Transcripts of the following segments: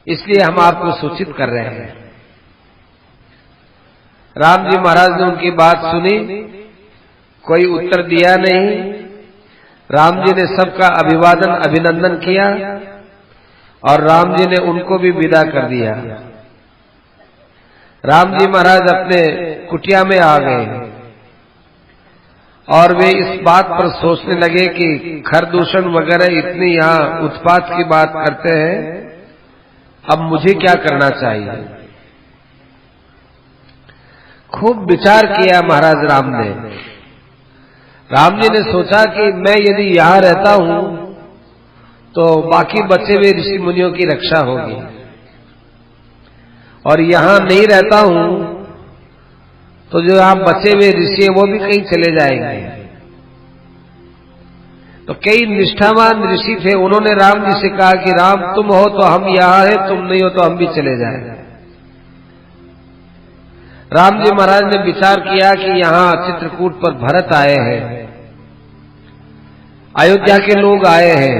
इसलिए हम आपको सूचित कर रहे हैं। राम जी महाराज ने उनकी बात सुनी, कोई उत्तर दिया नहीं। राम जी ने सबका अभिवादन अभिनंदन किया और राम जी ने उनको भी विदा कर दिया। राम जी महाराज अपने कुटिया में आ गए और वे इस बात पर सोचने लगे कि खरदूषण वगैरह इतनी यहाँ उत्पात की बात करते हैं, अब मुझे क्या करना चाहिए। खूब विचार किया महाराज राम ने। राम जी ने सोचा कि मैं यदि यहां रहता हूं तो बाकी बचे हुए ऋषि मुनियों की रक्षा होगी, और यहां नहीं रहता हूं तो जो यहां बचे हुए ऋषि हैं वो भी कहीं चले जाएंगे। तो कई निष्ठावान ऋषि थे, उन्होंने राम जी से कहा कि राम तुम हो तो हम यहां हैं, तुम नहीं हो तो हम भी चले जाएं। राम जी महाराज ने विचार किया कि यहां चित्रकूट पर भरत आए हैं, अयोध्या के लोग आए हैं,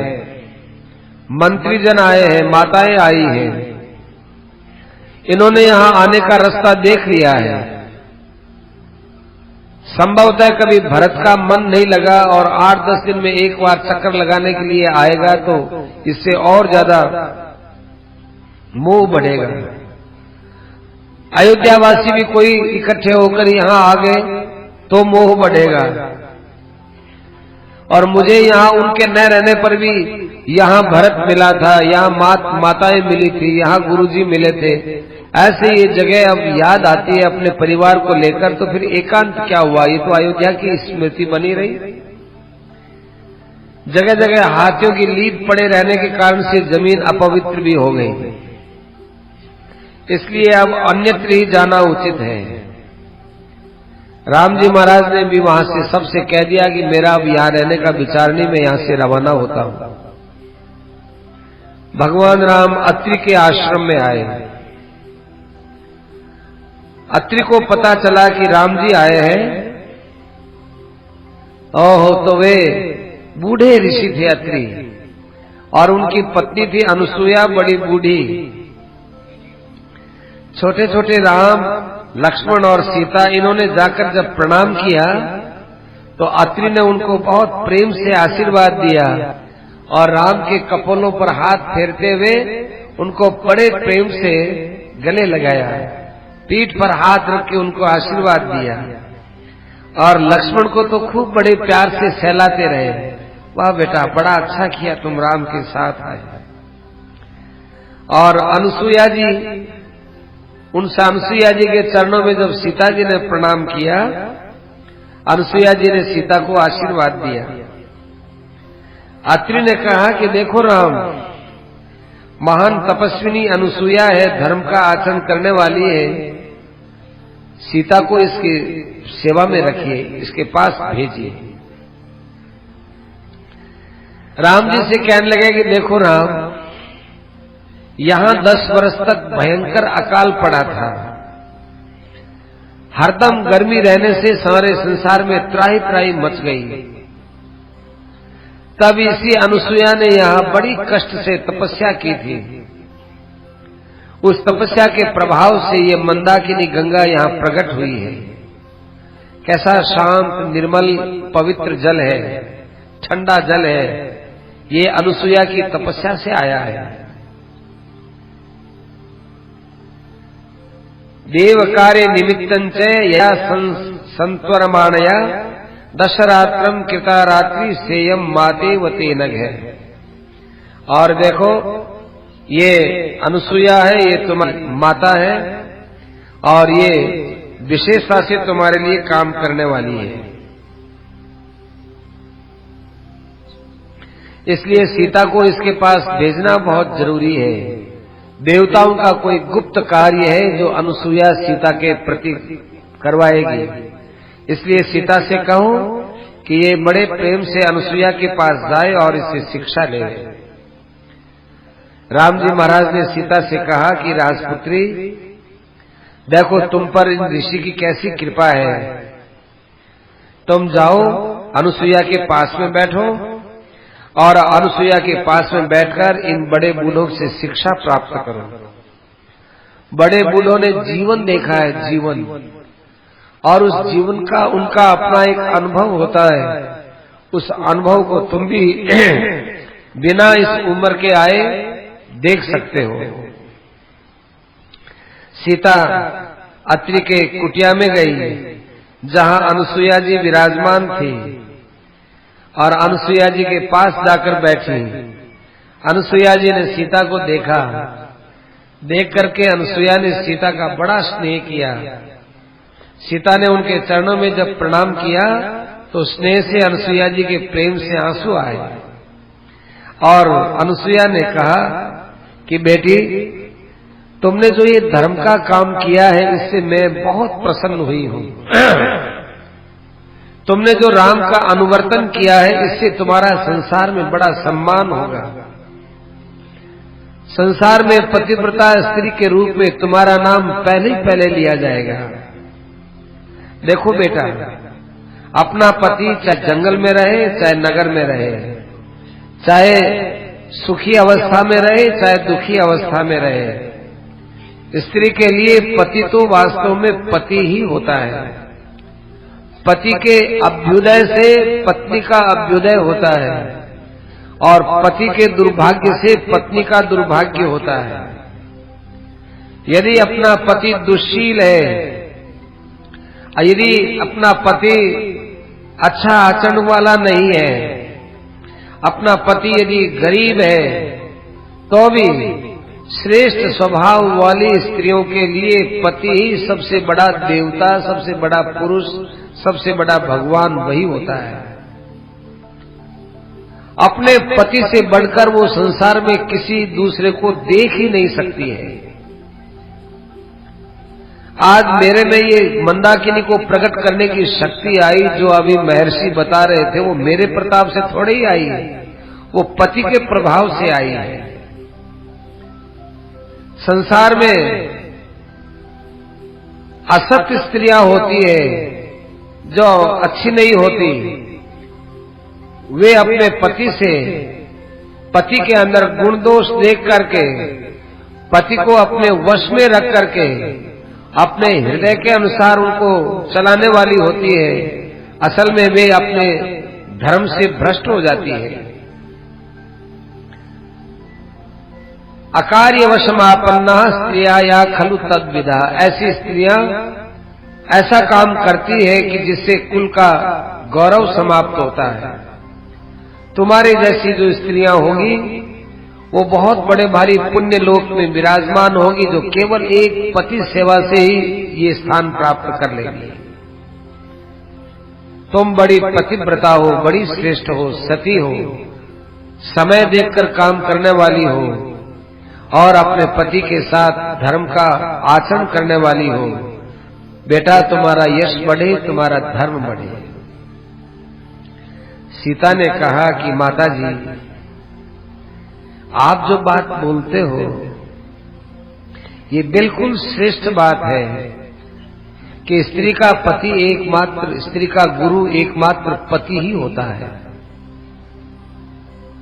मंत्रीजन आए हैं, माताएं आई हैं, इन्होंने यहां आने का रास्ता देख लिया है। संभवतः कभी भरत का मन नहीं लगा और 8-10 दिन में एक बार चक्कर लगाने के लिए आएगा तो इससे और ज्यादा मोह बढ़ेगा। अयोध्यावासी भी कोई इकट्ठे होकर यहां आ गए तो मोह बढ़ेगा, और मुझे यहां उनके न रहने पर भी यहां भरत मिला था, यहां माताएं मिली थी, यहां गुरुजी मिले थे, ऐसे ये जगह अब याद आती है अपने परिवार को लेकर, तो फिर एकांत क्या हुआ, ये तो अयोध्या की स्मृति बनी रही। जगह जगह हाथियों की लीद पड़े रहने के कारण से जमीन अपवित्र भी हो गई, इसलिए अब अन्यत्र ही जाना उचित है। राम जी महाराज ने भी वहां से सबसे कह दिया कि मेरा अब यहां रहने का विचार नहीं, मैं यहां से रवाना होता हूं। भगवान राम अत्रि के आश्रम में आए। अत्रि को पता चला कि राम जी आए हैं। ओहो, तो वे बूढ़े ऋषि थे अत्रि, और उनकी पत्नी थी अनुसुईया, बड़ी बूढ़ी। छोटे छोटे राम, लक्ष्मण और सीता, इन्होंने जाकर जब प्रणाम किया तो अत्रि ने उनको बहुत प्रेम से आशीर्वाद दिया और राम के कपोलों पर हाथ फेरते हुए उनको बड़े प्रेम से गले लगाया, पीठ पर हाथ रख के उनको आशीर्वाद दिया, और लक्ष्मण को तो खूब बड़े प्यार से सहलाते रहे, वाह बेटा बड़ा अच्छा किया तुम राम के साथ आए। और अनुसुईया जी, उनसे अनुसुईया जी के चरणों में जब सीता जी ने प्रणाम किया, अनुसुईया जी ने सीता को आशीर्वाद दिया। अत्रि ने कहा कि देखो राम, महान तपस्विनी अनुसुईया है, धर्म का आचरण करने वाली है, सीता को इसकी सेवा में रखिए, इसके पास भेजिए। राम जी से कहने लगे कि देखो राम, यहां 10 वर्ष तक भयंकर अकाल पड़ा था, हरदम गर्मी रहने से सारे संसार में त्राही त्राही मच गई। तब इसी अनुसुईया ने यहां बड़ी कष्ट से तपस्या की थी, उस तपस्या के प्रभाव से ये मंदाकिनी गंगा यहां प्रकट हुई है। कैसा शांत निर्मल पवित्र जल है, ठंडा जल है, ये अनुसुईया की तपस्या से आया है। देव कार्य निमित्तं च या संत्वरमाणया दशरात्रम कृतारात्रि सेयम माते वते नग है। और देखो, ये अनुसुईया है, ये तुम्हारी माता है, और ये विशेषता से तुम्हारे लिए काम करने वाली है। इसलिए सीता को इसके पास भेजना बहुत जरूरी है। देवताओं का कोई गुप्त कार्य है जो अनुसुईया सीता के प्रति करवाएगी, इसलिए सीता से कहो कि ये बड़े प्रेम से अनुसुईया के पास जाए और इससे शिक्षा ले। राम जी महाराज ने सीता से कहा कि राजपुत्री, देखो तुम पर इन ऋषि की कैसी कृपा है, तुम जाओ अनुसुईया के पास में बैठो और अनुसुईया के पास में बैठकर इन बड़े बूढ़ों से शिक्षा प्राप्त करो। बड़े बूढ़ों ने जीवन देखा है, जीवन, और उस जीवन का उनका अपना एक अनुभव होता है। उस अनुभव को तुम भी बिना इस उम्र के आए देख सकते हो। सीता अत्रि के कुटिया में गई जहां अनुसुईया जी विराजमान थी और अनुसुईया जी के पास जाकर बैठी। अनुसुईया जी ने सीता को देखा। देख करके अनुसुईया ने सीता का बड़ा स्नेह किया। सीता ने उनके चरणों में जब प्रणाम किया तो स्नेह से अनुसुईया जी के प्रेम से आंसू आए और अनुसुईया ने कहा कि बेटी, तुमने जो ये धर्म का काम किया है इससे मैं बहुत प्रसन्न हुई हूं। तुमने जो राम का अनुवर्तन किया है इससे तुम्हारा संसार में बड़ा सम्मान होगा। संसार में पतिव्रता स्त्री के रूप में तुम्हारा नाम पहले ही पहले लिया जाएगा। देखो बेटा, अपना पति चाहे जंगल में रहे चाहे नगर में रहे, चाहे सुखी अवस्था में रहे चाहे दुखी अवस्था में रहे, स्त्री के लिए पति तो वास्तव में पति ही होता है। पति के अभ्युदय से पत्नी का अभ्युदय होता है और पति के दुर्भाग्य से पत्नी का दुर्भाग्य होता है। यदि अपना पति दुश्शील है, यदि अपना पति अच्छा आचरण वाला नहीं है, अपना पति यदि गरीब है, तो भी श्रेष्ठ स्वभाव वाली स्त्रियों के लिए पति ही सबसे बड़ा देवता, सबसे बड़ा पुरुष, सबसे बड़ा भगवान वही होता है। अपने पति से बढ़कर वो संसार में किसी दूसरे को देख ही नहीं सकती है। आज मेरे में ये मंदाकिनी को प्रकट करने की शक्ति आई जो अभी महर्षि बता रहे थे, वो मेरे प्रताप से थोड़ी ही आई है, वो पति के प्रभाव से आई है। संसार में असत्य स्त्रियां होती है जो अच्छी नहीं होती, वे अपने पति से, पति के अंदर गुण दोष देख करके, पति को अपने वश में रख करके अपने हृदय के अनुसार उनको चलाने वाली होती है। असल में वे अपने धर्म से भ्रष्ट हो जाती है। अकार्यवशमापन्ना स्त्रिया या खलु तद्विधा, ऐसी स्त्रियां ऐसा काम करती है कि जिससे कुल का गौरव समाप्त होता है। तुम्हारे जैसी जो स्त्रियां होंगी वो बहुत बड़े भारी पुण्य लोक में विराजमान होगी, जो केवल एक पति सेवा से ही ये स्थान प्राप्त कर लेंगी। तुम बड़ी पतिव्रता हो, बड़ी श्रेष्ठ हो, सती हो, समय देखकर काम करने वाली हो और अपने पति के साथ धर्म का आचरण करने वाली हो। बेटा, तुम्हारा यश बढ़े, तुम्हारा धर्म बढ़े। सीता ने कहा कि माता जी, आप जो बात बोलते हो ये बिल्कुल श्रेष्ठ बात है कि स्त्री का पति एकमात्र, स्त्री का गुरु एकमात्र पति ही होता है।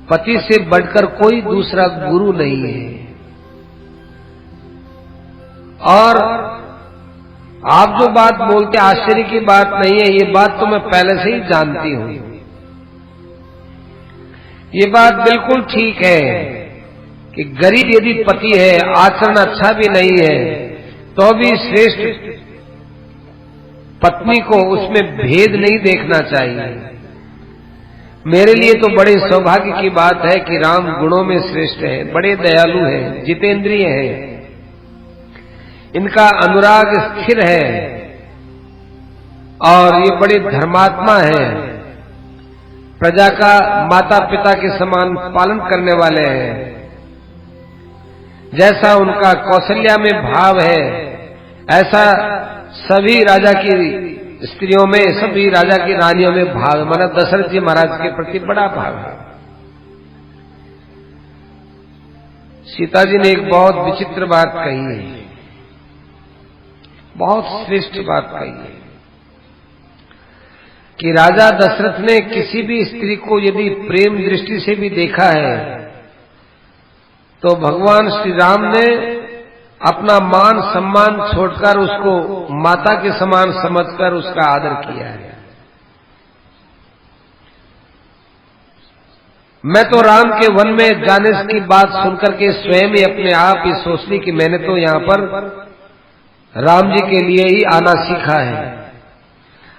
पति से बढ़कर कोई दूसरा गुरु नहीं है। और आप जो बात बोलते आश्चर्य की बात नहीं है, ये बात तो मैं पहले से ही जानती हूं। ये बात बिल्कुल ठीक है कि गरीब यदि पति है, आचरण अच्छा भी नहीं है, तो भी श्रेष्ठ पत्नी को उसमें भेद नहीं देखना चाहिए। मेरे लिए तो बड़े सौभाग्य की बात है कि राम गुणों में श्रेष्ठ है, बड़े दयालु हैं, जितेंद्रिय हैं, इनका अनुराग स्थिर है और ये बड़े धर्मात्मा हैं, प्रजा का माता पिता के समान पालन करने वाले हैं। जैसा उनका कौशल्या में भाव है, ऐसा सभी राजा की स्त्रियों में, सभी राजा की रानियों में भाव, मतलब दशरथ जी महाराज के प्रति बड़ा भाव है। सीता जी ने एक बहुत विचित्र बात कही है, बहुत श्रेष्ठ बात कही है। कि राजा दशरथ ने किसी भी स्त्री को यदि प्रेम दृष्टि से भी देखा है तो भगवान श्री राम ने अपना मान सम्मान छोड़कर उसको माता के समान समझकर उसका आदर किया है। मैं तो राम के वन में जाने की बात सुनकर के स्वयं ही अपने आप ही सोच ली कि मैंने तो यहां पर राम जी के लिए ही आना सीखा है,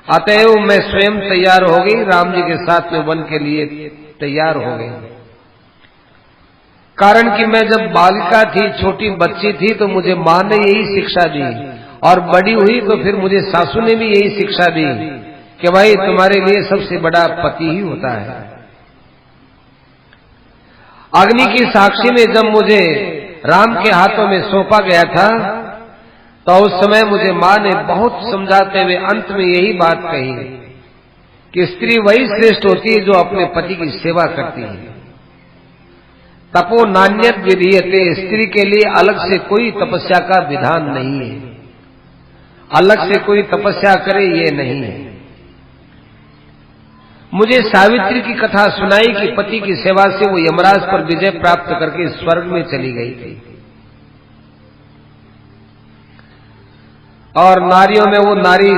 अतएव मैं स्वयं तैयार हो गई, राम जी के साथ में वन के लिए तैयार हो गई। कारण कि मैं जब बालिका थी, छोटी बच्ची थी, तो मुझे मां ने यही शिक्षा दी और बड़ी हुई तो फिर मुझे सासू ने भी यही शिक्षा दी कि भाई तुम्हारे लिए सबसे बड़ा पति ही होता है। अग्नि की साक्षी में जब मुझे राम के हाथों में सौंपा गया था तो उस समय मुझे मां ने बहुत समझाते हुए अंत में यही बात कही कि स्त्री वही श्रेष्ठ होती है जो अपने पति की सेवा करती है। तपो नान्यत विधीयते, स्त्री के लिए अलग से कोई तपस्या का विधान नहीं है, अलग से कोई तपस्या करे ये नहीं है। मुझे सावित्री की कथा सुनाई कि पति की सेवा से वो यमराज पर विजय प्राप्त करके स्वर्ग में चली गई थी और नारियों में वो नारी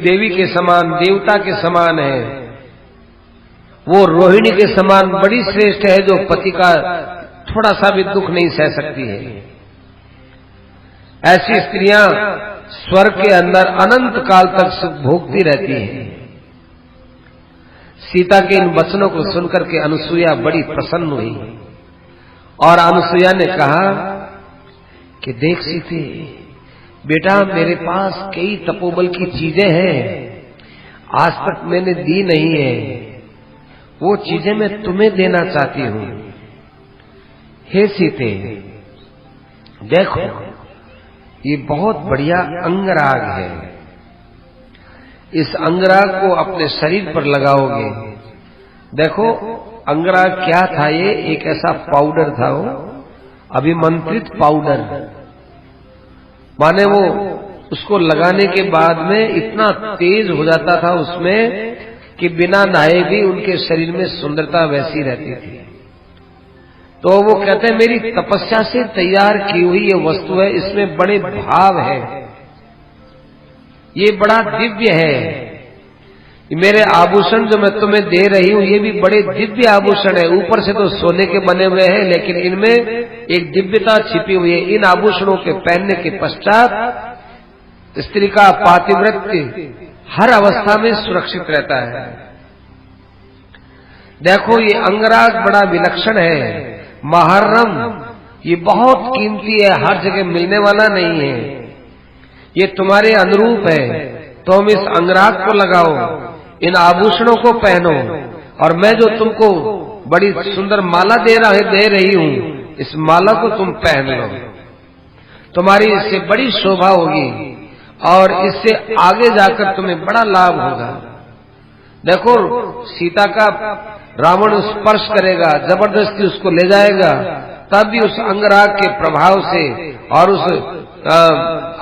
देवी के समान, देवता के समान है, वो रोहिणी के समान बड़ी श्रेष्ठ है जो पति का थोड़ा सा भी दुख नहीं सह सकती है। ऐसी स्त्रियां स्वर्ग के अंदर अनंत काल तक सुख भोगती रहती हैं। सीता के इन वचनों को सुनकर के अनुसुईया बड़ी प्रसन्न हुई और अनुसुईया ने कहा कि देख सीते, बेटा मेरे पास कई तपोबल की चीजें हैं, आज तक मैंने दी नहीं है, वो चीजें मैं तुम्हें देना चाहती हूं। हे सीते, देखो ये बहुत बढ़िया अंगराग है, इस अंगराग को अपने शरीर पर लगाओगे। देखो अंगराग क्या था, ये एक ऐसा पाउडर था, वो अभिमंत्रित पाउडर, माने वो उसको लगाने के बाद में इतना तेज हो जाता था उसमें कि बिना नहाए भी उनके शरीर में सुंदरता वैसी रहती थी। तो वो कहते हैं मेरी तपस्या से तैयार की हुई ये वस्तु है, इसमें बड़े भाव है, ये बड़ा दिव्य है। मेरे आभूषण जो मैं तुम्हें दे रही हूं ये भी बड़े दिव्य आभूषण है, ऊपर से तो सोने के बने हुए हैं लेकिन इनमें एक दिव्यता छिपी हुई है। इन आभूषणों के पहनने के पश्चात स्त्री का पातिव्रत्य हर अवस्था में सुरक्षित रहता है। देखो ये अंगराग बड़ा विलक्षण है, महर्रम, ये बहुत कीमती है, हर जगह मिलने वाला नहीं है, ये तुम्हारे अनुरूप है, तो हम इस अंगराग को लगाओ, इन आभूषणों को पहनो और मैं जो तुमको बड़ी सुंदर माला दे रही हूं, इस माला को तुम पहन लो, तुम्हारी इससे बड़ी शोभा होगी और इससे आगे जाकर तुम्हें बड़ा लाभ होगा। देखो सीता का रावण स्पर्श करेगा, जबरदस्ती उसको ले जाएगा, तब भी उस अंगराग के प्रभाव से और उस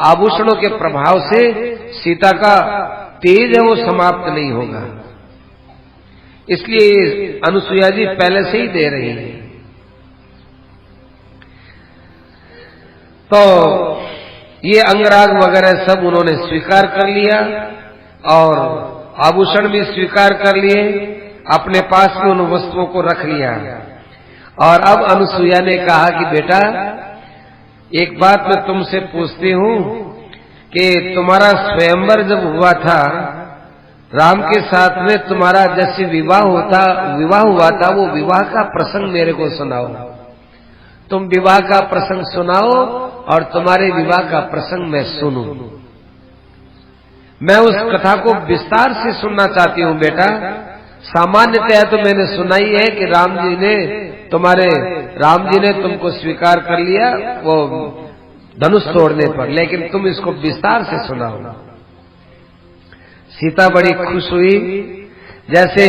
आभूषणों के प्रभाव से सीता का तेज है वो समाप्त नहीं होगा। इसलिए अनुसुईया जी पहले से ही दे रही है। तो ये अंगराग वगैरह सब उन्होंने स्वीकार कर लिया और आभूषण भी स्वीकार कर लिए, अपने पास में उन वस्तुओं को रख लिया। और अब अनुसुईया ने कहा कि बेटा एक बात मैं तुमसे पूछती हूं कि तुम्हारा स्वयंवर जब हुआ था राम के साथ में, तुम्हारा जैसे विवाह हुआ था वो विवाह का प्रसंग मेरे को सुनाओ। तुम विवाह का प्रसंग सुनाओ और तुम्हारे विवाह का प्रसंग मैं सुनूं। मैं उस कथा को विस्तार से सुनना चाहती हूं बेटा। सामान्यतः तो मैंने सुना ही है कि राम जी ने तुमको स्वीकार कर लिया वो धनुष तोड़ने पर, लेकिन तुम इसको विस्तार से सुनाओ। सीता बड़ी खुश हुई, जैसे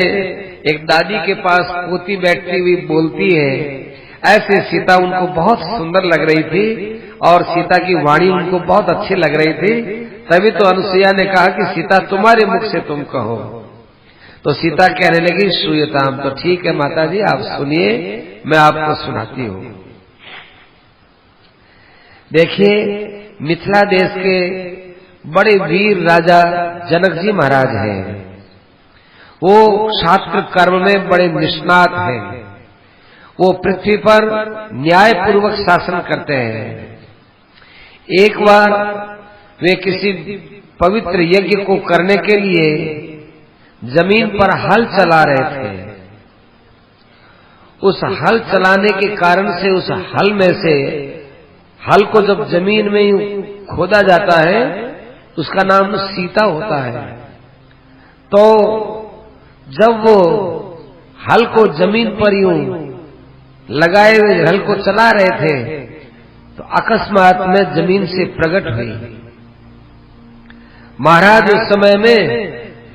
एक दादी के पास पोती बैठती हुई बोलती है, ऐसे सीता उनको बहुत सुंदर लग रही थी और सीता की वाणी उनको बहुत अच्छी लग रही थी। तभी तो अनुसुईया ने कहा कि सीता तुम्हारे मुख से तुम कहो। तो सीता कहने लगी श्रूयताम, तो ठीक है माता जी आप सुनिए, मैं आपको सुनाती हूं। देखिए, मिथिला देश के बड़े वीर राजा जनक जी महाराज हैं। वो शास्त्र कर्म में बड़े निष्णात हैं। वो पृथ्वी पर न्याय पूर्वक शासन करते हैं। एक बार वे किसी पवित्र यज्ञ को करने के लिए जमीन पर हल चला रहे थे। उस हल चलाने के कारण से उस हल में से, हल को जब जमीन में खोदा जाता है उसका नाम सीता होता है। तो जब वो हल को जमीन पर यूं लगाए हुए हल को चला रहे थे तो अकस्मात में जमीन से प्रकट हुई। महाराज उस समय में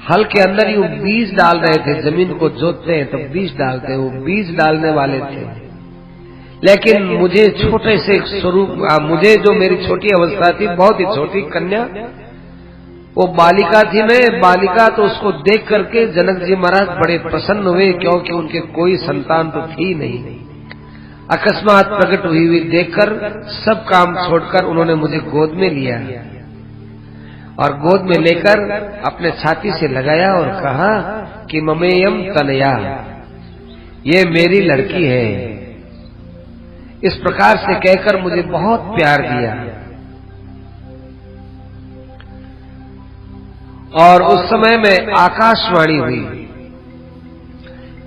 हल के अंदर यूं बीज डाल रहे थे। जमीन को जोतते हैं तो बीज डालते हैं, वो बीज डालने वाले थे। लेकिन मुझे छोटे से स्वरूप, मुझे जो मेरी छोटी अवस्था थी, बहुत ही छोटी कन्या, वो बालिका थी, मैं बालिका, तो उसको देख करके जनक जी महाराज बड़े प्रसन्न हुए, क्योंकि उनके कोई संतान तो थी नहीं। अकस्मात प्रकट हुई देखकर सब काम छोड़कर उन्होंने मुझे गोद में लिया और गोद में लेकर अपने छाती से लगाया और कहा कि ममेयम तनया, ये मेरी लड़की है। इस प्रकार से कहकर मुझे बहुत प्यार दिया। और उस समय में आकाशवाणी हुई,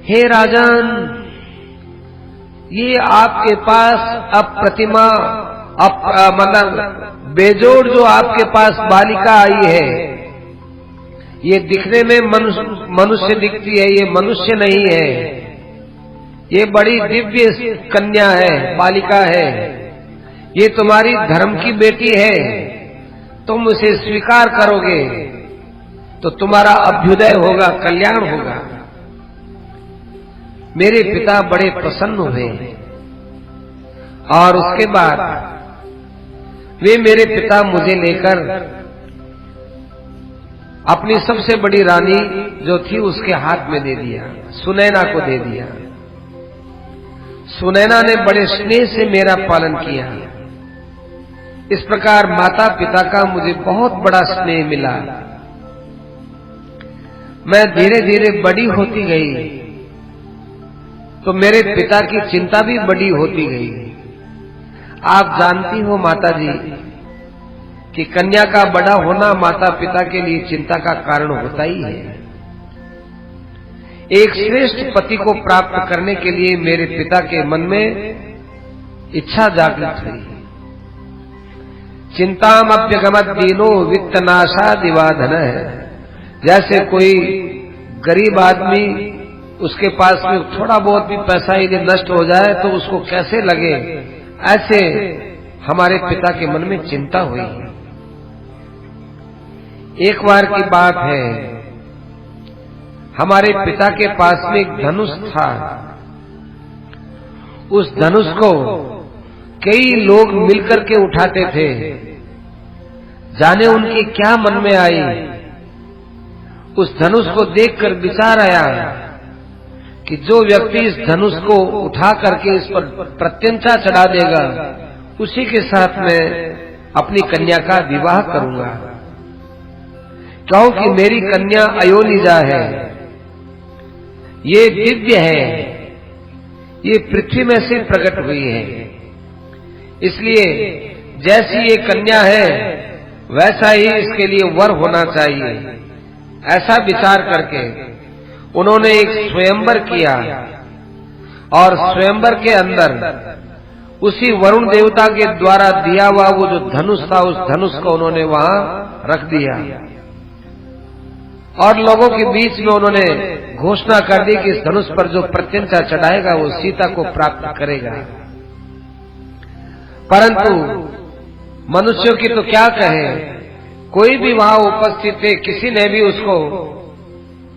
हे राजन, ये आपके पास अप्रतिमा मतलब बेजोड़ जो आपके पास बालिका आई है, ये दिखने में मनुष्य दिखती है, ये मनुष्य नहीं है। ये बड़ी दिव्य कन्या है, बालिका है। ये तुम्हारी धर्म की बेटी है। तुम उसे स्वीकार करोगे तो तुम्हारा अभ्युदय होगा, कल्याण होगा। मेरे पिता बड़े प्रसन्न हुए और उसके बाद वे मेरे पिता मुझे लेकर अपनी सबसे बड़ी रानी जो थी उसके हाथ में दे दिया, सुनैना को दे दिया। सुनैना ने बड़े स्नेह से मेरा पालन किया। इस प्रकार माता पिता का मुझे बहुत बड़ा स्नेह मिला। मैं धीरे धीरे बड़ी होती गई तो मेरे पिता की चिंता भी बड़ी होती गई। आप जानती हो माता जी कि कन्या का बड़ा होना माता पिता के लिए चिंता का कारण होता ही है। एक श्रेष्ठ पति को प्राप्त करने के लिए मेरे पिता के मन में इच्छा जागृत हुई। चिंताम अभ्यगमत दीनो वित्तनाशा दिवाधन है। जैसे कोई गरीब आदमी, उसके पास में थोड़ा बहुत भी पैसा यदि नष्ट हो जाए तो उसको कैसे लगे, ऐसे हमारे पिता के मन में चिंता हुई। एक बार की बात है, हमारे पिता के पास में एक धनुष था। उस धनुष को कई लोग मिलकर के उठाते थे। जाने उनकी क्या मन में आई, उस धनुष को देखकर विचार आया कि जो व्यक्ति इस धनुष को उठा करके इस पर प्रत्यंचा चढ़ा देगा, उसी के साथ मैं अपनी कन्या का विवाह करूंगा। क्योंकि मेरी कन्या अयोनिजा है, ये दिव्य है, ये पृथ्वी में से प्रकट हुई है। इसलिए जैसी ये कन्या है वैसा ही इसके लिए वर होना चाहिए। ऐसा विचार करके उन्होंने एक स्वयंवर किया और स्वयंवर के अंदर उसी वरुण देवता के द्वारा दिया हुआ वो जो धनुष था, उस धनुष को उन्होंने वहां रख दिया और लोगों के बीच में उन्होंने घोषणा कर दी कि इस धनुष पर जो प्रत्यंचा चढ़ाएगा वो सीता को प्राप्त करेगा। परंतु मनुष्यों की तो क्या कहे, कोई भी वहां उपस्थित थे, किसी ने भी उसको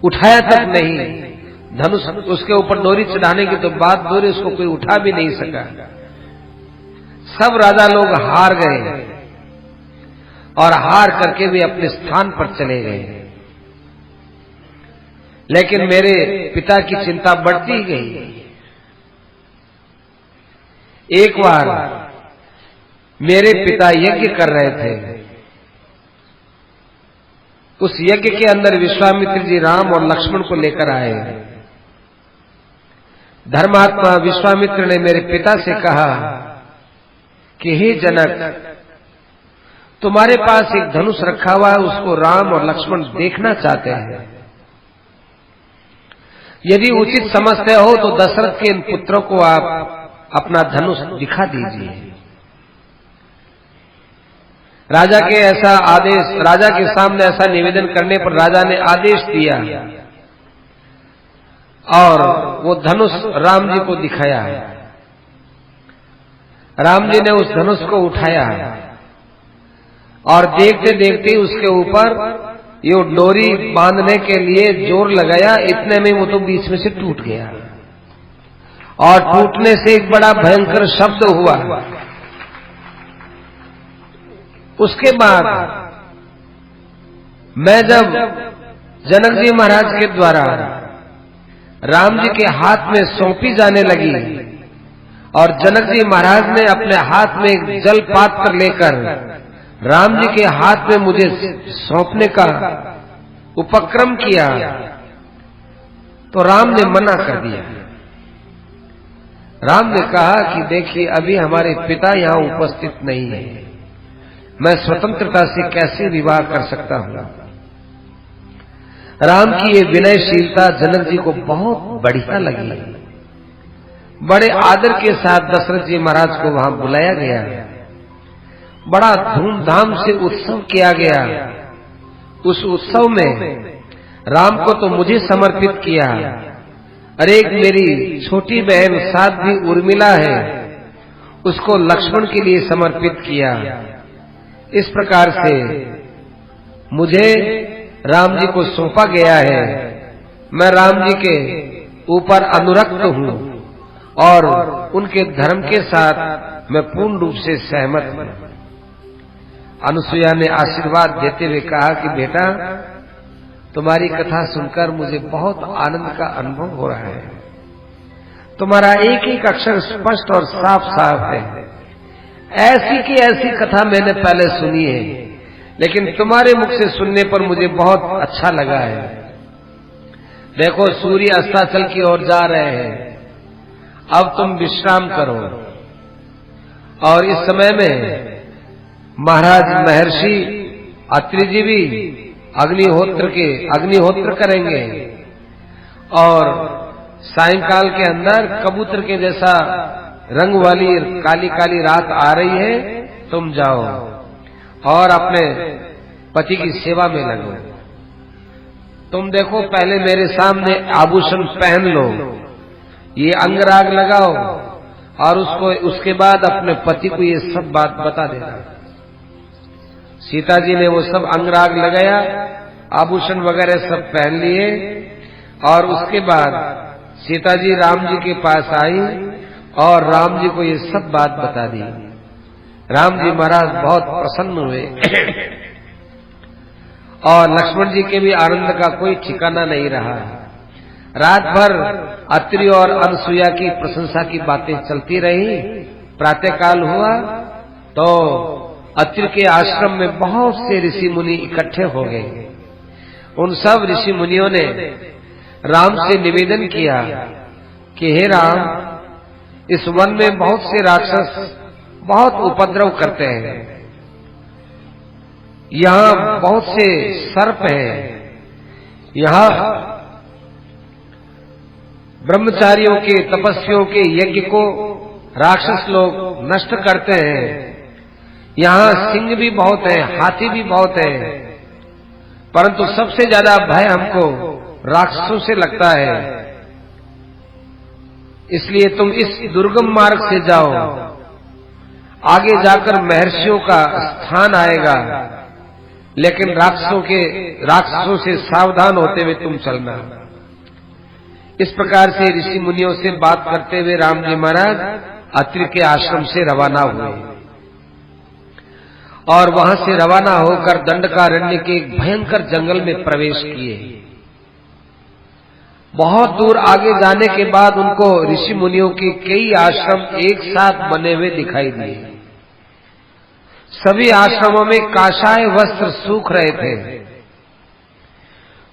उठाया तक नहीं। धनुष उसके ऊपर डोरी चढ़ाने की तो बात दूर, उसको कोई उठा भी नहीं सका। सब राजा लोग हार गए और हार करके वे अपने स्थान पर चले गए। लेकिन मेरे पिता की चिंता बढ़ती गई। एक बार मेरे पिता यज्ञ कर रहे थे। उस यज्ञ के अंदर विश्वामित्र जी राम और लक्ष्मण को लेकर आए। धर्मात्मा विश्वामित्र ने मेरे पिता से कहा कि हे जनक, तुम्हारे पास एक धनुष रखा हुआ है, उसको राम और लक्ष्मण देखना चाहते हैं। यदि उचित समझते हो तो दशरथ के इन पुत्रों को आप अपना धनुष दिखा दीजिए। राजा के ऐसा आदेश, राजा के सामने ऐसा निवेदन करने पर राजा ने आदेश दिया और वो धनुष राम जी को दिखाया। राम जी ने उस धनुष को उठाया और देखते देखते उसके ऊपर ये डोरी बांधने के लिए जोर लगाया। इतने में वो तो बीच में से टूट गया और टूटने से एक बड़ा भयंकर शब्द हुआ। उसके बाद मैं जब जनक जी महाराज के द्वारा राम जी के हाथ में सौंपी जाने लगी और जनक जी महाराज ने अपने हाथ में एक जल पात्र लेकर राम जी के हाथ में मुझे सौंपने का उपक्रम किया तो राम ने मना कर दिया। राम ने कहा कि देखिए, अभी हमारे पिता यहाँ उपस्थित नहीं है, मैं स्वतंत्रता से कैसे विवाह कर सकता हूं। राम की ये विनयशीलता जनक जी को बहुत बढ़िया लगी। बड़े आदर के साथ दशरथ जी महाराज को वहां बुलाया गया। बड़ा धूमधाम से उत्सव किया गया। उस उत्सव में राम को तो मुझे समर्पित किया, अरे एक मेरी छोटी बहन साध्वी उर्मिला है, उसको लक्ष्मण के लिए समर्पित किया। इस प्रकार से मुझे राम जी को सौंपा गया है। मैं राम जी के ऊपर अनुरक्त हूं और उनके धर्म के साथ मैं पूर्ण रूप से सहमत हूं। अनुसुईया ने आशीर्वाद देते हुए कहा कि बेटा, तुम्हारी कथा सुनकर मुझे बहुत आनंद का अनुभव हो रहा है। तुम्हारा एक एक अक्षर स्पष्ट और साफ साफ है। ऐसी की ऐसी कथा मैंने पहले सुनी है, लेकिन तुम्हारे मुख से सुनने पर मुझे बहुत अच्छा लगा है। देखो, सूर्य अस्ताचल की ओर जा रहे हैं, अब तुम विश्राम करो। और इस समय में महाराज महर्षि अत्रि जी भी अग्निहोत्र करेंगे और सायंकाल के अंदर कबूतर के जैसा रंग वाली काली काली रात आ रही है, तुम जाओ और अपने पति की सेवा में लगो। तुम देखो, पहले मेरे सामने आभूषण पहन लो, ये अंगराग लगाओ और उसके बाद अपने पति को ये सब बात बता देना। सीता जी ने वो सब अंगराग लगाया, आभूषण वगैरह सब पहन लिए और उसके बाद सीता जी राम जी के पास आई और राम जी को ये सब बात बता दी। राम जी महाराज बहुत प्रसन्न हुए और लक्ष्मण जी के भी आनंद का कोई ठिकाना नहीं रहा। रात भर अत्रि और अनुसुईया की प्रशंसा की बातें चलती रही। प्रातःकाल हुआ तो अत्रि के आश्रम में बहुत से ऋषि मुनि इकट्ठे हो गए। उन सब ऋषि मुनियों ने राम से निवेदन किया कि हे राम, इस वन में बहुत से राक्षस बहुत उपद्रव करते हैं, यहाँ बहुत से सर्प हैं, यहाँ ब्रह्मचारियों के तपस्वियों के यज्ञ को राक्षस लोग नष्ट करते हैं, यहाँ सिंह भी बहुत है, हाथी भी बहुत है, परंतु सबसे ज्यादा भय हमको राक्षसों से लगता है। इसलिए तुम इस दुर्गम मार्ग से जाओ, आगे जाकर महर्षियों का स्थान आएगा, लेकिन राक्षसों से सावधान होते हुए तुम चलना। इस प्रकार से ऋषि मुनियों से बात करते हुए राम जी महाराज अत्रि के आश्रम से रवाना हुए और वहां से रवाना होकर दंडकारण्य के एक भयंकर जंगल में प्रवेश किए। बहुत दूर आगे जाने के बाद उनको ऋषि मुनियों के कई आश्रम एक साथ बने हुए दिखाई दिए। सभी आश्रमों में काषाय वस्त्र सूख रहे थे।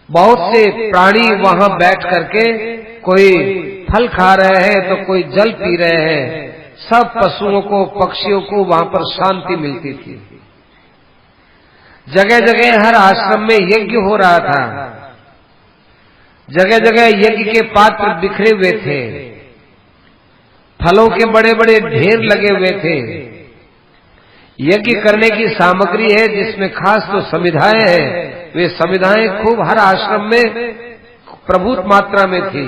बहुत से प्राणी वहां बैठ करके कोई फल खा रहे हैं तो कोई जल पी रहे हैं। सब पशुओं को, पक्षियों को वहां पर शांति मिलती थी। जगह जगह हर आश्रम में यज्ञ हो रहा था। जगह जगह यज्ञ के पात्र बिखरे हुए थे। फलों के बड़े बड़े ढेर लगे हुए थे। यज्ञ करने की सामग्री है जिसमें खास तो समिधाएं हैं। वे समिधाएं खूब हर आश्रम में प्रभुत मात्रा में थी।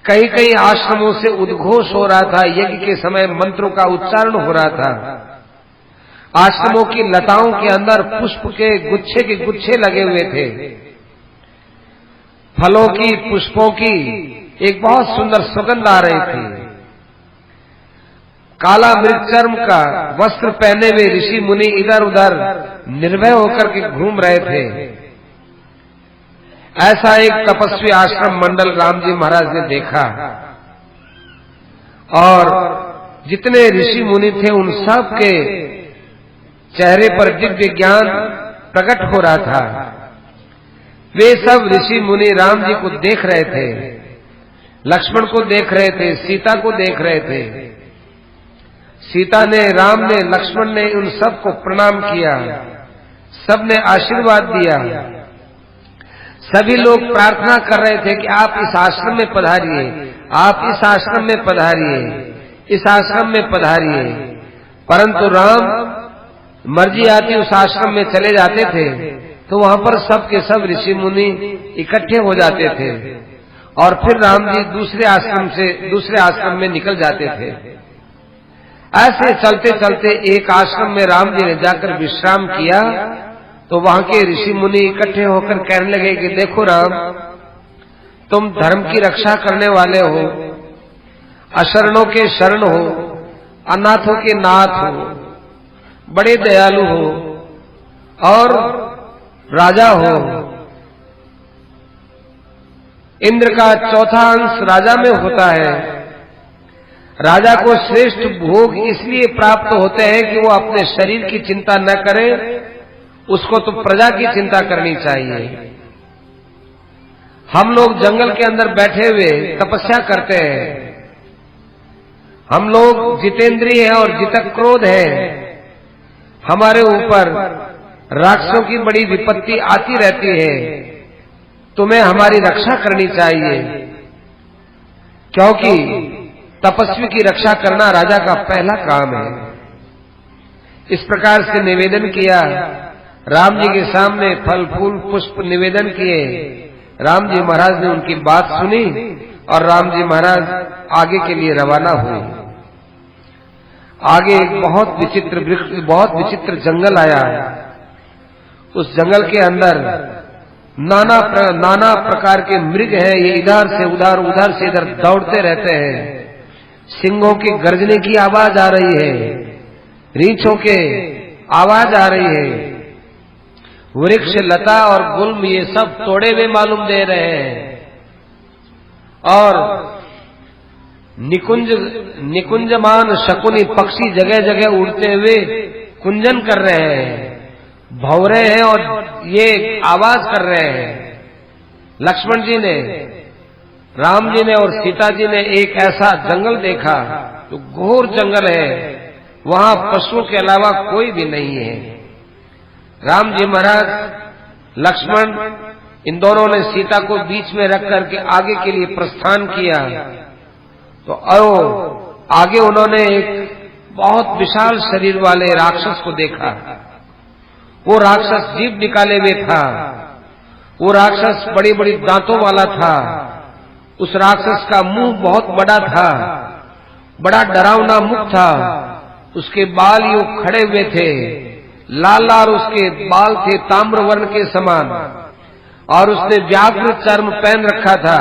कई कई आश्रमों से उद्घोष हो रहा था। यज्ञ के समय मंत्रों का उच्चारण हो रहा था। आश्रमों की लताओं के अंदर पुष्प के गुच्छे लगे हुए थे। फलों की, पुष्पों की एक बहुत सुंदर सुगंध आ रही थी। काला मृगचर्म का वस्त्र पहने हुए ऋषि मुनि इधर उधर निर्भय होकर के घूम रहे थे। ऐसा एक तपस्वी आश्रम मंडल राम जी महाराज ने देखा और जितने ऋषि मुनि थे उन सब के चेहरे पर दिव्य ज्ञान प्रकट हो रहा था। वे सब ऋषि मुनि राम जी को देख रहे थे, लक्ष्मण को देख रहे थे, सीता को देख रहे थे। सीता ने, राम ने, लक्ष्मण ने उन सब को प्रणाम किया। सबने आशीर्वाद दिया। सभी लोग प्रार्थना कर रहे थे कि आप इस आश्रम में पधारिए, आप इस आश्रम में पधारिए, इस आश्रम में पधारिए। परंतु राम मर्जी आती उस आश्रम में चले जाते थे तो वहां पर सब के सब ऋषि मुनि इकट्ठे हो जाते थे और फिर राम जी दूसरे आश्रम से दूसरे आश्रम में निकल जाते थे। ऐसे चलते चलते एक आश्रम में राम जी ने जाकर विश्राम किया तो वहां के ऋषि मुनि इकट्ठे होकर कहने लगे कि देखो राम, तुम धर्म की रक्षा करने वाले हो, अशरणों के शरण हो, अनाथों के नाथ हो, बड़े दयालु हो और राजा हो। इंद्र का चौथा अंश राजा में होता है। राजा को श्रेष्ठ भोग इसलिए प्राप्त होते हैं कि वो अपने शरीर की चिंता न करे, उसको तो प्रजा की चिंता करनी चाहिए। हम लोग जंगल के अंदर बैठे हुए तपस्या करते हैं। हम लोग जितेंद्रिय हैं और जितक्रोध है। हमारे ऊपर राक्षसों की बड़ी विपत्ति आती रहती है। तुम्हें हमारी रक्षा करनी चाहिए, क्योंकि तपस्वी की रक्षा करना राजा का पहला काम है। इस प्रकार से निवेदन किया। राम जी के सामने फल फूल पुष्प निवेदन किए। राम जी महाराज ने उनकी बात सुनी और राम जी महाराज आगे के लिए रवाना हुए। आगे एक बहुत विचित्र वृक्ष, बहुत विचित्र जंगल आया। उस जंगल के अंदर नाना प्रकार के मृग हैं। ये इधर से उधर, उधर से इधर दौड़ते रहते हैं। सिंहों के गर्जने की आवाज आ रही है, रीछों के आवाज आ रही है। वृक्ष, लता और गुल्म ये सब तोड़े हुए मालूम दे रहे हैं और निकुंजमान शकुनी पक्षी जगह जगह उड़ते हुए कुंजन कर रहे हैं, भौरे हैं और ये आवाज कर रहे हैं। लक्ष्मण जी ने, राम जी ने और सीता जी ने एक ऐसा जंगल देखा तो घोर जंगल है, वहां पशुओं के अलावा कोई भी नहीं है। राम जी महाराज, लक्ष्मण, इन दोनों ने सीता को बीच में रख करके आगे के लिए प्रस्थान किया। तो आगे उन्होंने एक बहुत विशाल शरीर वाले राक्षस को देखा। वो राक्षस जीभ निकाले हुए था। वो राक्षस बड़ी बड़ी दांतों वाला था। उस राक्षस का मुंह बहुत बड़ा था, बड़ा डरावना मुख था। उसके बाल यूं खड़े हुए थे, लाल लाल उसके बाल थे ताम्र वर्ण के समान, और उसने व्याघ्र चर्म पहन रखा था।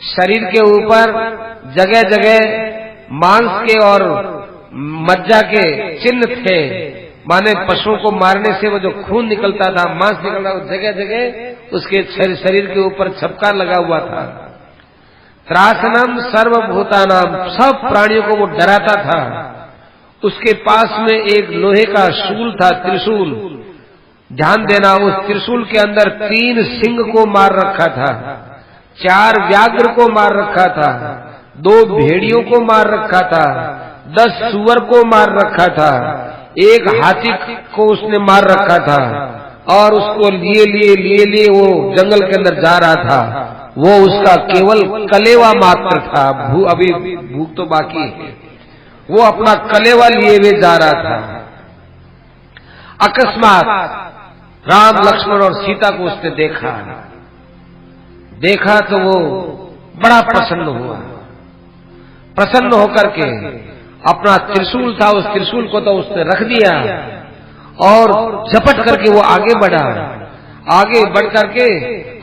शरीर के ऊपर जगह जगह मांस के और मज्जा के चिन्ह थे, माने पशुओं को मारने से वो जो खून निकलता था, मांस निकलता था, जगह जगह उसके शरीर के ऊपर छपका लगा हुआ था। त्रासनम सर्वभूतानाम, सब प्राणियों को वो डराता था। उसके पास में एक लोहे का शूल था, त्रिशूल। ध्यान देना, उस त्रिशूल के अंदर 3 सिंह को मार रखा था, 4 व्याघ्र को मार रखा था, 2 भेड़ियों को मार रखा था, 10 सुअर को मार रखा था, 1 हाथी को उसने मार रखा था, और उसको लिए वो जंगल के अंदर जा रहा था। वो उसका केवल कलेवा मात्र था, अभी भूख तो बाकी है। वो अपना कलेवा लिए हुए जा रहा था। अकस्मात राम, लक्ष्मण और सीता को उसने देखा तो वो बड़ा प्रसन्न हुआ। प्रसन्न होकर के अपना त्रिशूल था, उस त्रिशूल को तो उसने रख दिया और झपट करके वो आगे बढ़ करके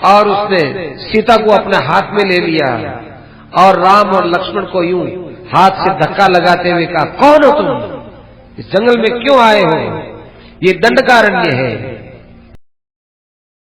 और उसने सीता को अपने हाथ में ले लिया और राम और लक्ष्मण को यूं हाथ से धक्का लगाते हुए कहा, कौन हो तुम? इस जंगल में क्यों आए हो? ये दंडकारण्य है,